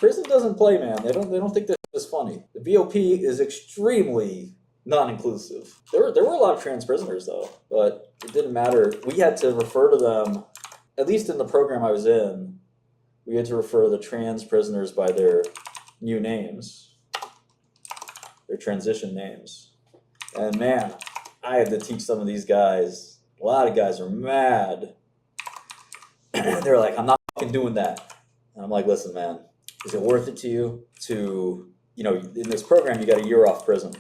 prison doesn't play, man. They don't think this is funny. The BOP is extremely non-inclusive. There were a lot of trans prisoners though, but it didn't matter. We had to refer to them, at least in the program I was in, we had to refer to the trans prisoners by their new names, their transition names. And man, I had to teach some of these guys. A lot of guys are mad. They're like, I'm not fucking doing that. And I'm like, listen, man, is it worth it to you to, in this program, you got a year off prison.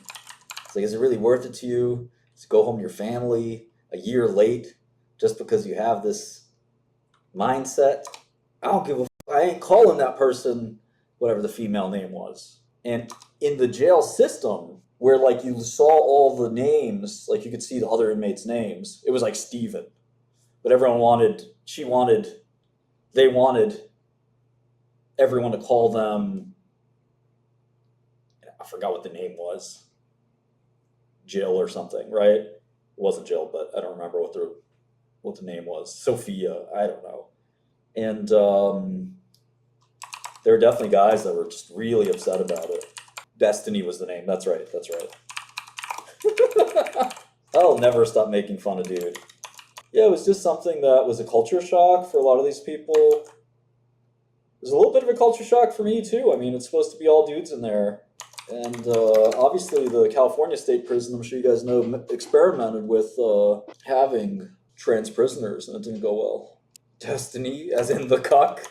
It's like, is it really worth it to you to go home to your family a year late just because you have this mindset? I don't give a I ain't calling that person whatever the female name was. And in the jail system, where like you saw all the names, like you could see the other inmates' names, it was like Steven. But everyone they wanted everyone to call them, I forgot what the name was, Jill or something, right? It wasn't Jill, but I don't remember what the name was. Sophia, I don't know. And there were definitely guys that were just really upset about it. Destiny was the name. That's right. I'll never stop making fun of dude. Yeah, it was just something that was a culture shock for a lot of these people. It was a little bit of a culture shock for me too. I mean, it's supposed to be all dudes in there. And obviously the California State Prison, I'm sure you guys know, experimented with having trans prisoners, and it didn't go well. Destiny, as in the cuck.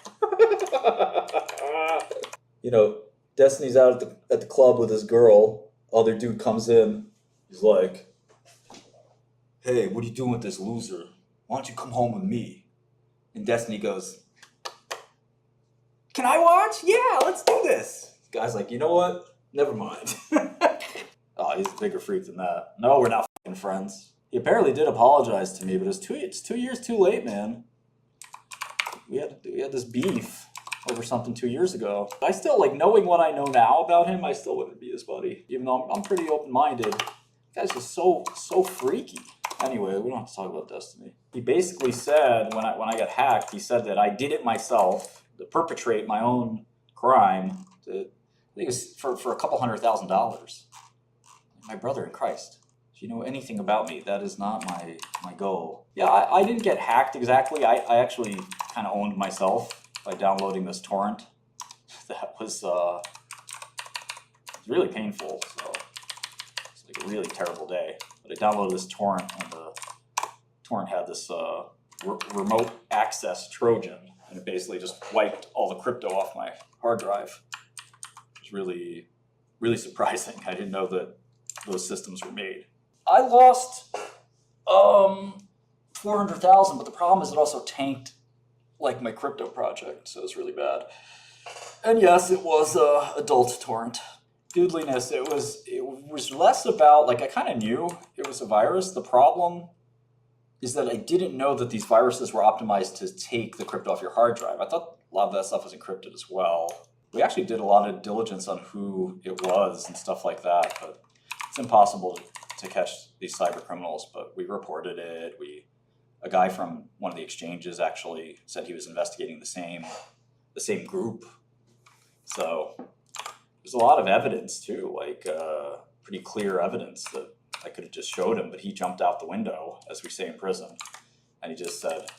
Destiny's out at the club with his girl. Other dude comes in. He's like, hey, what are you doing with this loser? Why don't you come home with me? And Destiny goes, can I watch? Yeah, let's do this. The guy's like, you know what? Never mind. Oh, he's a bigger freak than that. No, we're not fucking friends. He apparently did apologize to me, but it's 2 years too late, man. We had this beef over something 2 years ago. I still, knowing what I know now about him, I still wouldn't be his buddy. Even though I'm pretty open-minded. The guy's just so freaky. Anyway, we don't have to talk about Destiny. He basically said, when I got hacked, he said that I did it myself to perpetrate my own crime. I think it was for a couple $100,000. My brother in Christ. If you know anything about me, that is not my goal. Yeah, I didn't get hacked exactly. I actually kind of owned myself by downloading this torrent. That was really painful. So it's like a really terrible day. But I downloaded this torrent, and the torrent had this remote access Trojan, and it basically just wiped all the crypto off my hard drive. It was really, really surprising. I didn't know that those systems were made. I lost $400,000, but the problem is it also tanked my crypto project, so it's really bad. And yes, it was adult torrent. Doodliness, it was less about, I kind of knew it was a virus. The problem is that I didn't know that these viruses were optimized to take the crypto off your hard drive. I thought a lot of that stuff was encrypted as well. We actually did a lot of diligence on who it was and stuff like that, but it's impossible to catch these cyber criminals, but we reported it. A guy from one of the exchanges actually said he was investigating the same group. So there's a lot of evidence too, pretty clear evidence that I could have just showed him, but he jumped out the window, as we say in prison, and he just said,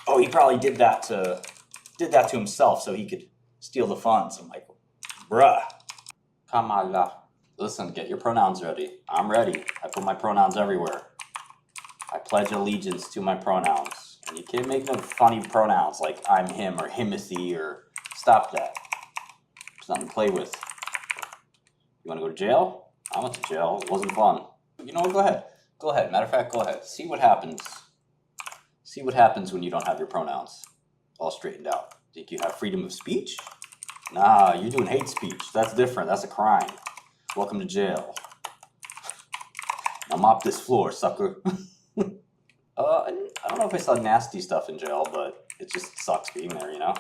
"Oh, he probably did that to himself so he could steal the funds." I'm like, bruh. 𝗕𝗢𝗢𝗞. Listen, get your pronouns ready. I'm ready. I put my pronouns everywhere. I pledge allegiance to my pronouns. And you can't make no funny pronouns like I'm him or himothy or stop that. There's nothing to play with. You want to go to jail? I went to jail. It wasn't fun. You know what? Go ahead. Go ahead. Matter of fact, go ahead. See what happens. See what happens when you don't have your pronouns all straightened out. Think you have freedom of speech? Nah, you're doing hate speech. That's different. That's a crime. Welcome to jail. Now mop this floor, sucker. I don't know if I saw nasty stuff in jail, but it just sucks being there, you know?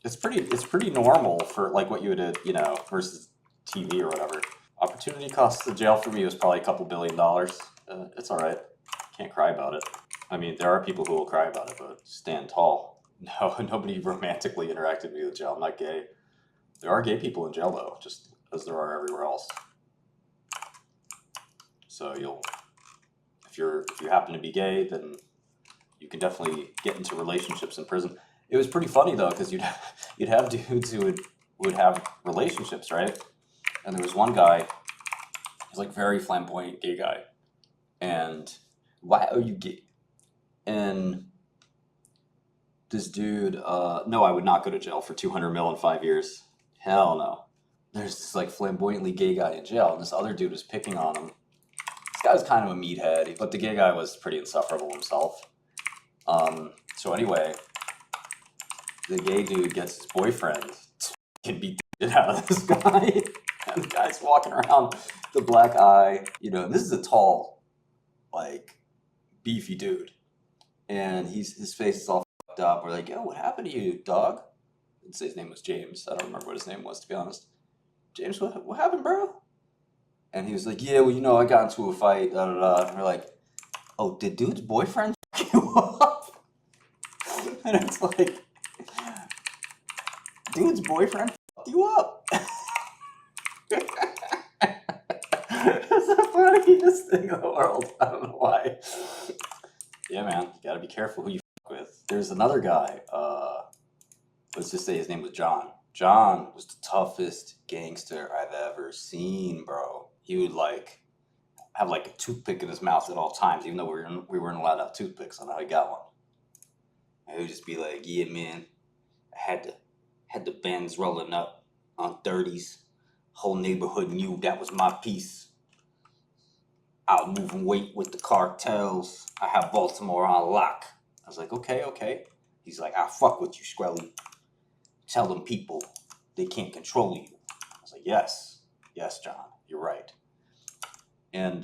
It's pretty normal for what you would, versus TV or whatever. Opportunity cost of jail for me was probably a couple $2 billion. It's all right. Can't cry about it. I mean, there are people who will cry about it, but stand tall. No, nobody romantically interacted with me in jail. I'm not gay. There are gay people in jail though, just as there are everywhere else. So if you happen to be gay, then you can definitely get into relationships in prison. It was pretty funny though, because you'd have dudes who would have relationships, right? And there was one guy, he was like very flamboyant gay guy, and why are you gay? And this dude, no, I would not go to jail for 200 mil in 5 years. Hell no. There's this like flamboyantly gay guy in jail, and this other dude was picking on him. This guy was kind of a meathead, but the gay guy was pretty insufferable himself. So anyway, the gay dude gets his boyfriend to beat the shit out of this guy. And the guy's walking around, the black eye, and this is a tall, like, beefy dude. And his face is all fucked up. We're like, yo, what happened to you, dog? I'd say his name was James. I don't remember what his name was, to be honest. James, what happened, bro? And he was like, yeah, well, I got into a fight, da da da. And we're like, oh, did dude's boyfriend fuck you up? And it's like, dude's boyfriend fucked you up. It's the funniest thing in the world. I don't know why. Yeah, man, you gotta be careful who you fuck with. There's another guy, let's just say his name was John. John was the toughest gangster I've ever seen, bro. He would have like a toothpick in his mouth at all times, even though we weren't allowed to have toothpicks. I know he got one. And he would just be like, yeah, man, I had the bands rolling up on 30s. Whole neighborhood knew that was my piece. Out moving weight with the cartels. I have Baltimore on lock. I was like, okay. He's like, I fuck with you, Shkreli. Tell them people they can't control you. I was like, yes, John, you're right. And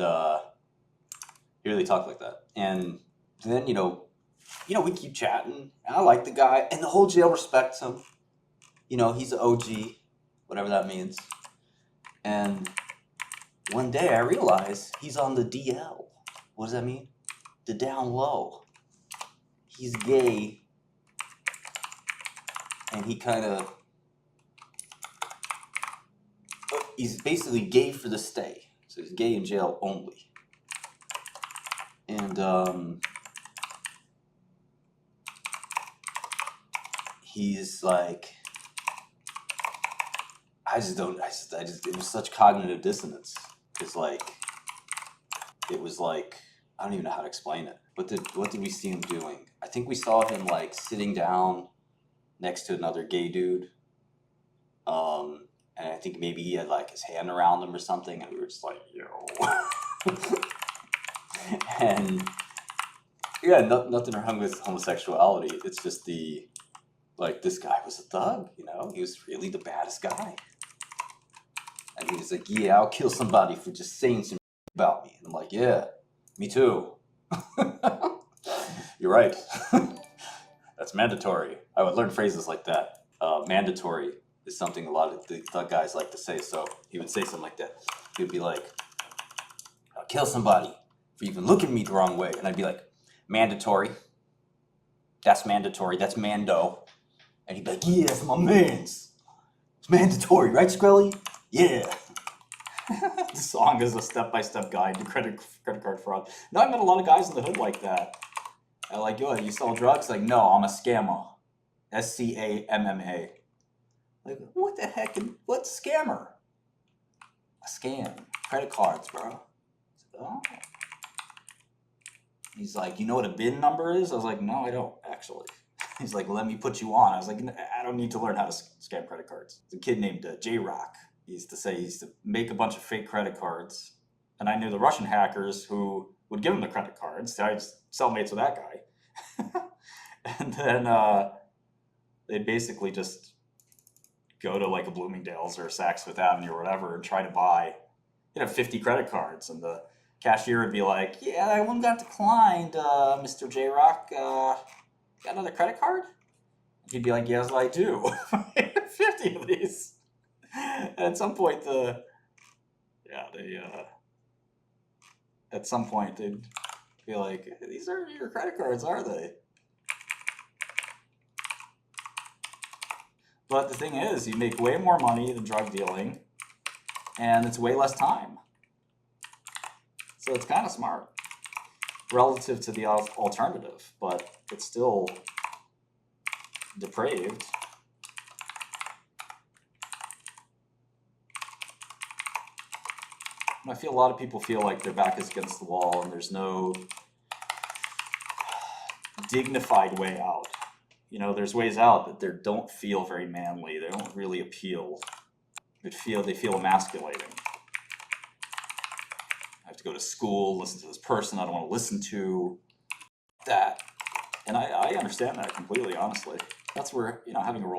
he really talked like that. And then, we keep chatting. And I like the guy. And the whole jail respects him. He's an OG, whatever that means. And one day I realized he's on the DL. What does that mean? The down low. He's gay. And he he's basically gay for the stay. So he's gay in jail only. And he's like, it was such cognitive dissonance. It was like, I don't even know how to explain it. What did we see him doing? I think we saw him like sitting down next to another gay dude. And I think maybe he had like his hand around him or something, and we were just like, yo. And yeah, nothing wrong with homosexuality. It's just this guy was a thug, he was really the baddest guy. And he was like, yeah, I'll kill somebody for just saying some about me. And I'm like, yeah, me too. You're right. That's mandatory. I would learn phrases like that. Mandatory is something a lot of the thug guys like to say. So he would say something like that. He would be like, I'll kill somebody for even looking at me the wrong way. And I'd be like, mandatory. That's mandatory. That's Mando. And he'd be like, yeah, that's my man's. It's mandatory, right, Shkreli? Yeah. The song is a step-by-step guide to credit card fraud. Now I met a lot of guys in the hood like that. I'm like, yo, you sell drugs? Like, no, I'm a scammer. SCAMMA. Like, what the heck? What's scammer? A scam. Credit cards, bro. Oh. He's like, you know what a BIN number is? I was like, no, I don't, actually. He's like, let me put you on. I was like, I don't need to learn how to scam credit cards. There's a kid named 𝗥𝗢𝗓. He used to make a bunch of fake credit cards. And I knew the Russian hackers who would give him the credit cards. I was cellmates with that guy. And then they'd basically just go to like a Bloomingdale's or a Saks Fifth Avenue or whatever and try to buy 50 credit cards. And the cashier would be like, yeah, that one got declined, Mr. 𝗥𝗢𝗓. Got another credit card? He'd be like, yes, I do. 50 of these. And at some point, they'd be like, these aren't your credit cards, are they? But the thing is, you make way more money than drug dealing, and it's way less time. So it's kind of smart relative to the alternative, but it's still depraved. And I feel a lot of people feel like their back is against the wall and there's no dignified way out. You know, there's ways out that don't feel very manly. They don't really appeal. They feel emasculating. I have to go to school, listen to this person I don't want to listen to. That. And I understand that completely, honestly. That's where, you know, having the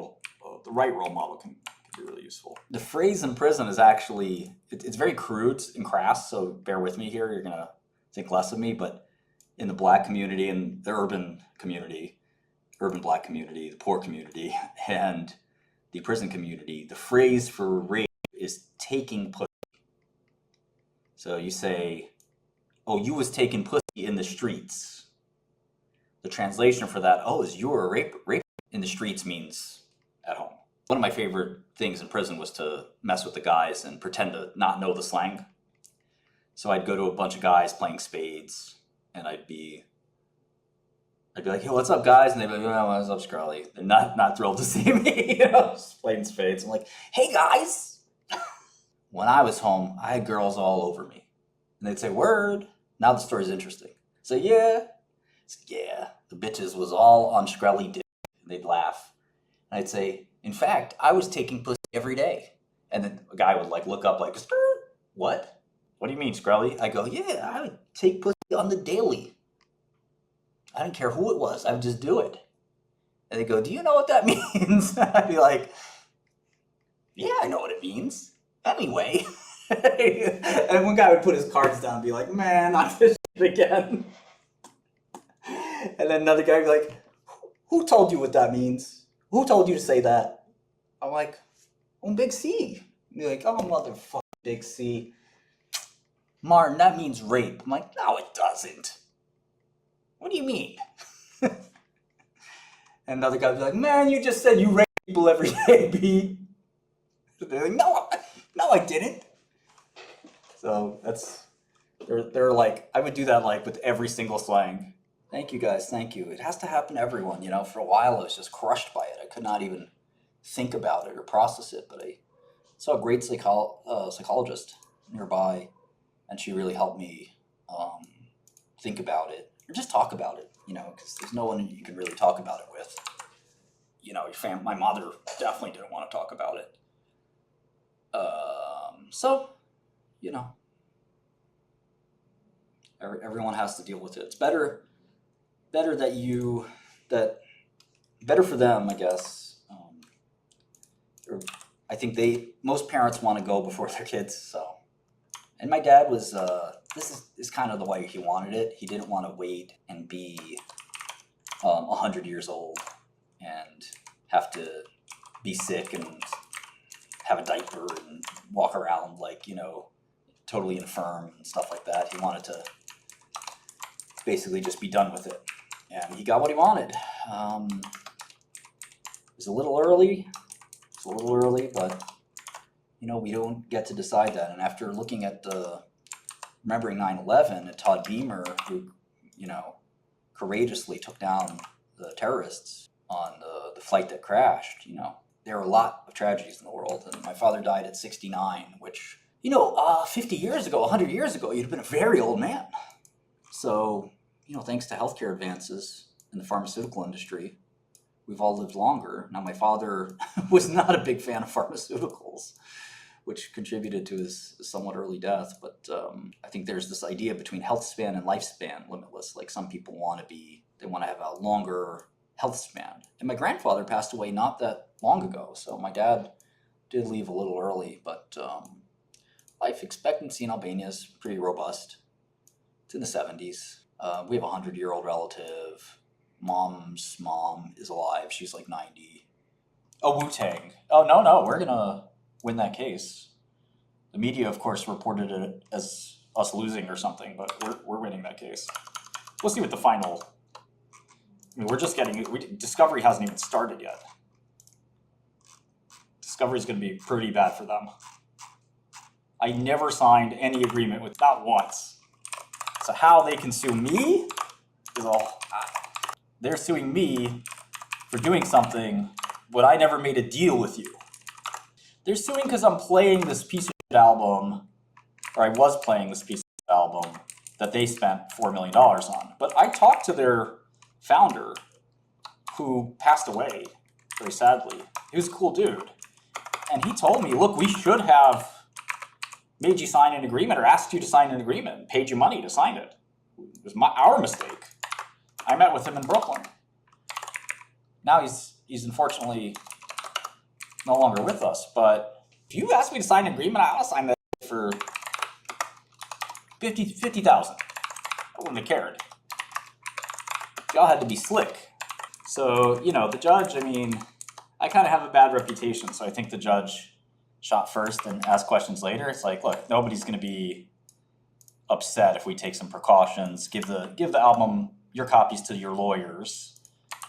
right role model can be really useful. The phrase in prison is actually, it's very crude and crass, so bear with me here. You're going to think less of me, but in the Black community and the urban Black community, the poor community, and the prison community, the phrase for rape is taking pussy. So you say, oh, you was taking pussy in the streets. The translation for that, oh, is you were a rape in the streets means at home. One of my favorite things in prison was to mess with the guys and pretend to not know the slang. So I'd go to a bunch of guys playing spades, and I'd be like, hey, what's up, guys? And they'd be like, oh, what's up, Shkreli? They're not thrilled to see me, you know, just playing spades. I'm like, hey, guys. When I was home, I had girls all over me. And they'd say, word. Now the story's interesting. So, yeah, the bitches was all on Shkreli dick. And they'd laugh. And I'd say, in fact, I was taking pussy every day. And then a guy would like look up like, what? What do you mean, Shkreli? I go, yeah, I would take pussy on the daily. I didn't care who it was. I would just do it. And they go, do you know what that means? I'd be like, yeah, I know what it means. Anyway. And one guy would put his cards down and be like, man, not this shit again. And then another guy would be like, who told you what that means? Who told you to say that? I'm like, Big C. Be like, oh, motherfucker, Big C. Martin, that means rape. I'm like, no, it doesn't. What do you mean? And another guy would be like, man, you just said you rape people every day, B. They're like, no, I didn't. So they're like, I would do that like with every single slang. Thank you guys, thank you. It has to happen to everyone, you know. For a while I was just crushed by it. I could not even think about it or process it, but I saw a great psychologist nearby, and she really helped me think about it, or just talk about it, you know, because there's no one you can really talk about it with. You know, my mother definitely didn't want to talk about it. So, you know, everyone has to deal with it. It's better for them, I guess. I think most parents want to go before their kids. So, and my dad was. This is kind of the way he wanted it. He didn't want to wait and be 100 years old and have to be sick and have a diaper and walk around like, you know, totally infirm and stuff like that. He wanted to basically just be done with it. And he got what he wanted. It was a little early, but, you know, we don't get to decide that. And after looking at remembering 9/11 and 𝗕𝗢𝗢𝗓, who, you know, courageously took down the terrorists on the flight that crashed, you know, there are a lot of tragedies in the world. And my father died at 69, which, you know, 50 years ago, 100 years ago, you'd have been a very old man. So, you know, thanks to healthcare advances in the pharmaceutical industry, we've all lived longer. Now, my father was not a big fan of pharmaceuticals, which contributed to his somewhat early death. But I think there's this idea between health span and lifespan limitless. Like some people they want to have a longer health span. And my grandfather passed away not that long ago. So my dad did leave a little early, but life expectancy in Albania is pretty robust. It's in the 70s. We have a 100-year-old relative. Mom's mom is alive. She's like 90. Oh, Wu-Tang. Oh, no, we're going to win that case. The media, of course, reported it as us losing or something, but we're winning that case. We'll see what the final... I mean, we're just Discovery hasn't even started yet. Discovery's going to be pretty bad for them. I never signed any agreement with, not once. So how they can sue me is all, they're suing me for doing something when I never made a deal with you. They're suing because I'm playing this piece of shit album, or I was playing this piece of album that they spent $4 million on. But I talked to their founder, who passed away very sadly. He was a cool dude. And he told me, look, we should have made you sign an agreement or asked you to sign an agreement and paid you money to sign it. It was our mistake. I met with him in Brooklyn. Now he's unfortunately no longer with us. But if you asked me to sign an agreement, I'll sign that for $50,000. I wouldn't have cared. Y'all had to be slick. So, you know, the judge, I mean, I kind of have a bad reputation, so I think the judge shot first and asked questions later. It's like, look, nobody's going to be upset if we take some precautions, give the album your copies to your lawyers,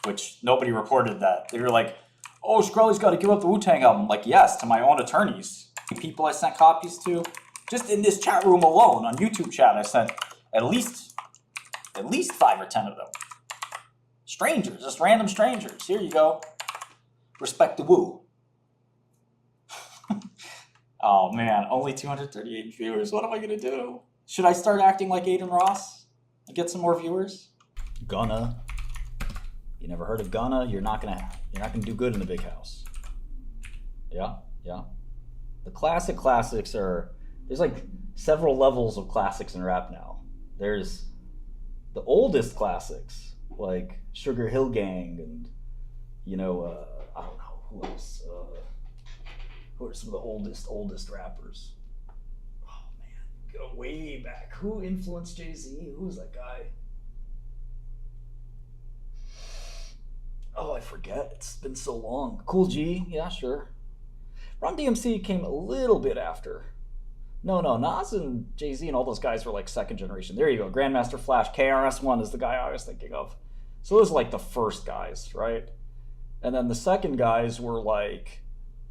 which nobody reported that. They were like, oh, Shkreli's got to give up the Wu-Tang album. Like, yes, to my own attorneys. People I sent copies to, just in this chat room alone, on YouTube chat, I sent at least 5 or 10 of them. Strangers, just random strangers. Here you go. Respect the Wu. Oh man, only 238 viewers. What am I gonna do? Should I start acting like Adin Ross and get some more viewers? Gonna. You never heard of Gonna? You're not gonna do good in the big house. Yeah. The classics are, there's like several levels of classics in rap now. There's the oldest classics, like Sugar Hill Gang and, you know, I don't know, who else? Who are some of the oldest rappers? Oh man, go way back. Who influenced Jay-Z? Who's that guy? Oh, I forget. It's been so long. Cool G, yeah, sure. Run DMC came a little bit after. No, Nas and Jay-Z and all those guys were like second generation. There you go. Grandmaster Flash. KRS-One is the guy I was thinking of. So those are like the first guys, right? And then the second guys were like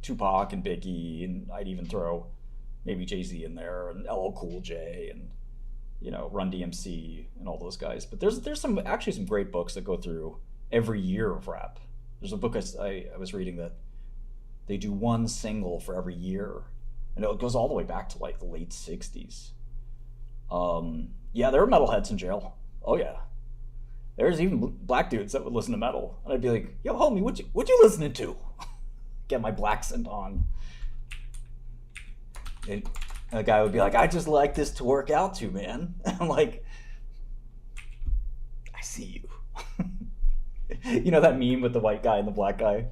Tupac and Biggie, and I'd even throw maybe Jay-Z in there, and LL Cool J, and, you know, Run DMC and all those guys. But there's actually some great books that go through every year of rap. There's a book I was reading that they do one single for every year, and it goes all the way back to like the late 60s. Yeah, there were metalheads in jail. Oh yeah. There's even black dudes that would listen to metal. And I'd be like, yo, homie, what you listening to? Get my black scent on. And a guy would be like, I just like this to work out to, man. And I'm like, I see you. You know that meme with the white guy and the black guy?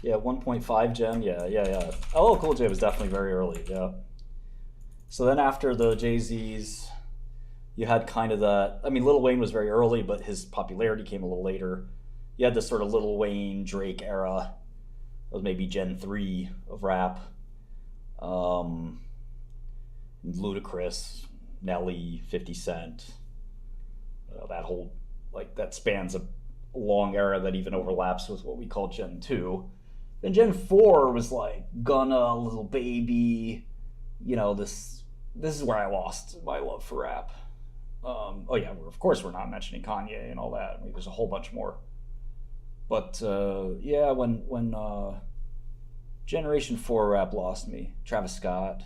Yeah, 1.5 gen, yeah. LL Cool J was definitely very early, yeah. So then after the Jay-Z's, you had kind of that, I mean, Lil Wayne was very early, but his popularity came a little later. You had this sort of Lil Wayne, Drake era. That was maybe Gen 3 of rap. Ludacris, Nelly, 50 Cent. That whole, like, that spans a long era that even overlaps with what we call Gen 2. Then Gen 4 was like Gunna, Lil Baby. You know, this is where I lost my love for rap. Oh yeah, of course we're not mentioning Kanye and all that. I mean, there's a whole bunch more. But yeah, when Generation 4 rap lost me, Travis Scott,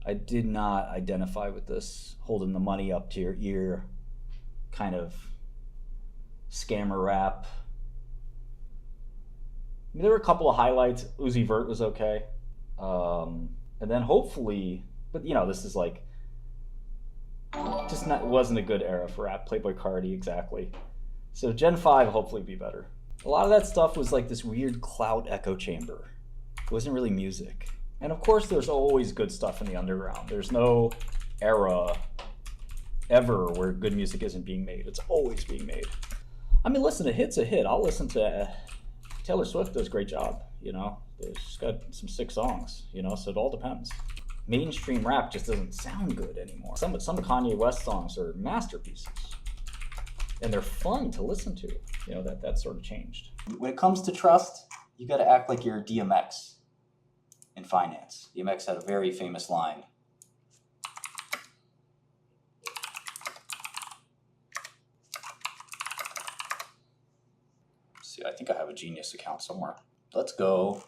I did not identify with this holding the money up to your ear kind of scammer rap. I mean, there were a couple of highlights. Uzi Vert was okay. And then hopefully, but you know, this is like, wasn't a good era for rap. Playboy Cardi, exactly. So Gen 5 hopefully be better. A lot of that stuff was like this weird clout echo chamber. It wasn't really music. And of course there's always good stuff in the underground. There's no era ever where good music isn't being made. It's always being made. I mean, listen, a hit's a hit. I'll listen to Taylor Swift does a great job. you know. She's got some sick songs, you know, so it all depends. Mainstream rap just doesn't sound good anymore. Some of Kanye West songs are masterpieces, and they're fun to listen to. You know, that sort of changed. When it comes to trust, you got to act like you're DMX in finance. DMX had a very famous line. See, I think I have a Genius account somewhere. Let's go.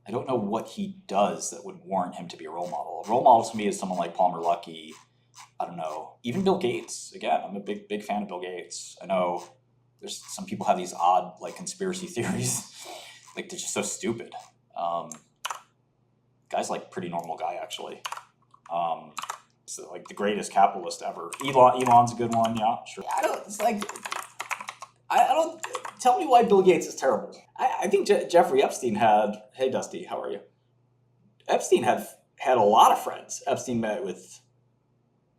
I don't know what he does that would warrant him to be a role model. A role model to me is someone like Palmer Luckey. I don't know, even Bill Gates. Again, I'm a big fan of Bill Gates. I know there's some people have these odd like conspiracy theories, like they're just so stupid. Guy's like pretty normal guy actually. So like the greatest capitalist ever. Elon's a good one, yeah, sure. I don't. It's like I don't. Tell me why Bill Gates is terrible. I think Jeffrey Epstein had. Hey Dusty, how are you? Epstein had a lot of friends. Epstein met with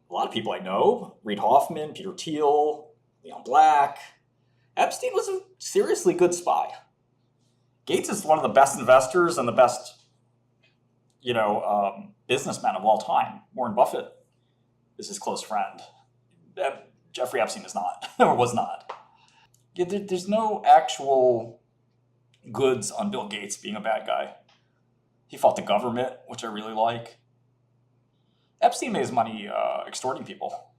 a lot of people I know. Reid Hoffman, Peter Thiel, Leon Black. Epstein was a seriously good spy. Gates is one of the best investors and the best, you know, businessmen of all time. Warren Buffett is his close friend. Jeffrey Epstein is not, or was not. Yeah, there's no actual goods on Bill Gates being a bad guy. He fought the government, which I really like. Epstein made his money extorting people.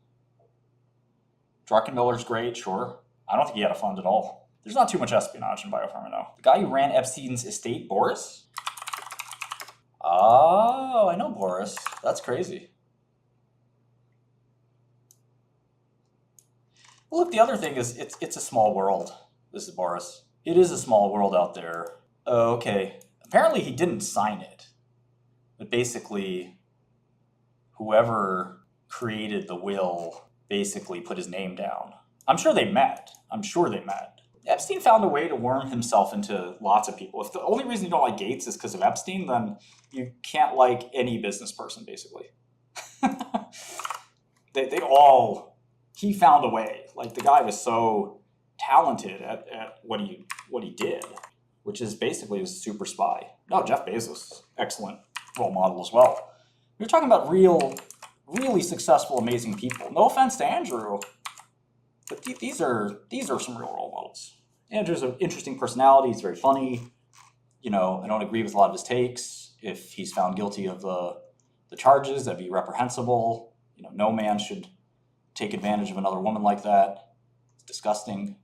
Druckenmiller's great, sure. I don't think he had a fund at all. There's not too much espionage in biopharma, no. The guy who ran Epstein's estate, Boris? Oh, I know Boris. That's crazy. Look, the other thing is, it's a small world. This is Boris. It is a small world out there. Oh, okay. Apparently he didn't sign it. But basically, whoever created the will basically put his name down. I'm sure they met. Epstein found a way to worm himself into lots of people. If the only reason you don't like Gates is because of Epstein, then you can't like any business person, basically. They all... He found a way. Like, the guy was so talented at what he did, which is basically he was a super spy. No, Jeff Bezos, excellent role model as well. You're talking about really successful, amazing people. No offense to Andrew, but these are some real role models. Andrew's an interesting personality. He's very funny. You know, I don't agree with a lot of his takes. If he's found guilty of the charges, that'd be reprehensible. You know, no man should take advantage of another woman like that. It's disgusting.